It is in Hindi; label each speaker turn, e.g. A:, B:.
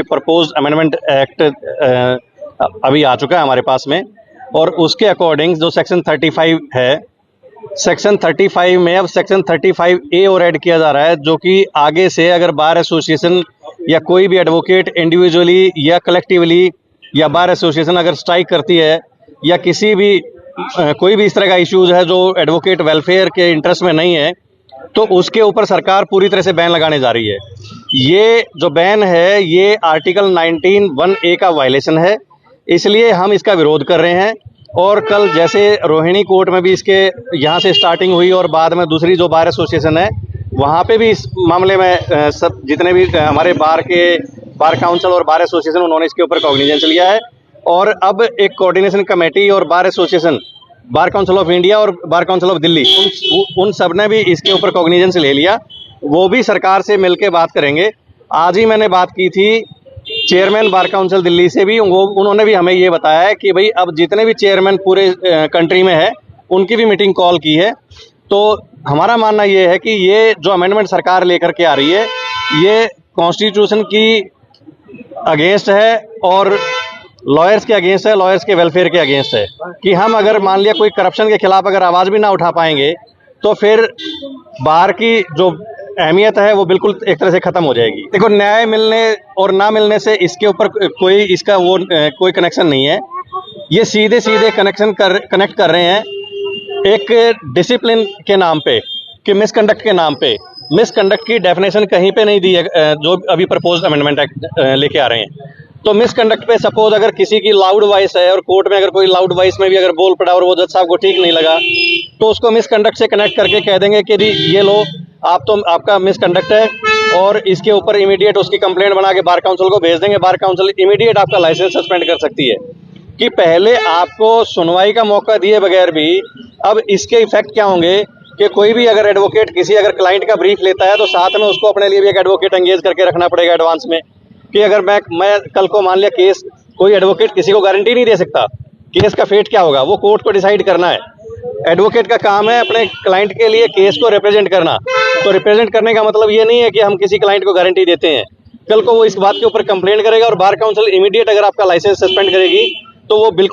A: प्रपोज्ड अमेंडमेंट एक्ट अभी आ चुका है हमारे पास में, और उसके अकॉर्डिंग जो सेक्शन 35 है, सेक्शन 35 में अब सेक्शन 35A और ऐड किया जा रहा है, जो कि आगे से अगर बार एसोसिएशन या कोई भी एडवोकेट इंडिविजुअली या कलेक्टिवली या बार एसोसिएशन अगर स्ट्राइक करती है या किसी भी कोई भी इस तरह का इश्यूज है जो एडवोकेट वेलफेयर के इंटरेस्ट में नहीं है, तो उसके ऊपर सरकार पूरी तरह से बैन लगाने जा रही है। ये जो बैन है ये आर्टिकल 19(1)A का वायलेशन है, इसलिए हम इसका विरोध कर रहे हैं। और कल जैसे रोहिणी कोर्ट में भी इसके यहाँ से स्टार्टिंग हुई और बाद में दूसरी जो बार एसोसिएशन है वहाँ पे भी इस मामले में सब जितने भी हमारे बार काउंसिल और बार एसोसिएशन उन्होंने इसके ऊपर कॉग्निजेंस लिया है। और अब एक कोऑर्डिनेशन कमेटी और bar association, bar council of India और बार काउंसिल ऑफ दिल्ली, उन सब ने भी इसके ऊपर कॉग्निजेंस ले लिया। वो भी सरकार से मिलकर बात करेंगे। आज ही मैंने बात की थी चेयरमैन बार काउंसिल दिल्ली से भी, उन्होंने भी हमें ये बताया है कि भाई अब जितने भी चेयरमैन पूरे कंट्री में है उनकी भी मीटिंग कॉल की है। तो हमारा मानना ये है कि ये जो अमेंडमेंट सरकार लेकर के आ रही है ये कॉन्स्टिट्यूशन की अगेंस्ट है और लॉयर्स के अगेंस्ट है, लॉयर्स के वेलफेयर के अगेंस्ट है। कि हम अगर मान लिया कोई करप्शन के खिलाफ अगर आवाज़ भी ना उठा पाएंगे तो फिर बार की जो अहमियत है वो बिल्कुल एक तरह से ख़त्म हो जाएगी। देखो, न्याय मिलने और ना मिलने से इसके ऊपर कोई इसका कोई कनेक्शन नहीं है। ये सीधे कनेक्ट कर रहे हैं एक डिसिप्लिन के नाम पे कि मिसकंडक्ट के नाम पे। मिसकंडक्ट की डेफिनेशन कहीं पे नहीं दी है जो अभी प्रपोज्ड अमेंडमेंट एक्ट लेके आ रहे हैं। तो मिसकंडक्ट पे सपोज अगर किसी की लाउड वॉइस है और कोर्ट में अगर कोई लाउड वॉइस में भी अगर बोल पड़ा और वो जज साहब को ठीक नहीं लगा तो उसको मिसकंडक्ट से कनेक्ट करके कह देंगे कि जी ये लो, आप तो आपका मिसकंडक्ट है, और इसके ऊपर इमीडिएट उसकी कंप्लेंट बना के बार काउंसिल को भेज देंगे। बार काउंसिल इमीडिएट आपका लाइसेंस सस्पेंड कर सकती है। कि पहले आपको सुनवाई का मौका दिए बगैर भी अब इसके इफेक्ट क्या होंगे कि कोई भी अगर एडवोकेट किसी अगर क्लाइंट का ब्रीफ लेता है तो साथ में उसको अपने लिए भी एक एडवोकेट एंगेज करके रखना पड़ेगा एडवांस में। कि अगर मैं कल को मान लिया केस, कोई एडवोकेट किसी को गारंटी नहीं दे सकता केस का फेट क्या होगा, वो कोर्ट को डिसाइड करना है। एडवोकेट का काम है अपने क्लाइंट के लिए केस को रिप्रेजेंट करना। तो रिप्रेजेंट करने का मतलब ये नहीं है कि हम किसी क्लाइंट को गारंटी देते हैं। कल को वो इस बात के ऊपर कंप्लेंट करेगा और बार काउंसिल इमीडिएट अगर आपका लाइसेंस सस्पेंड करेगी तो वो बिल्कुल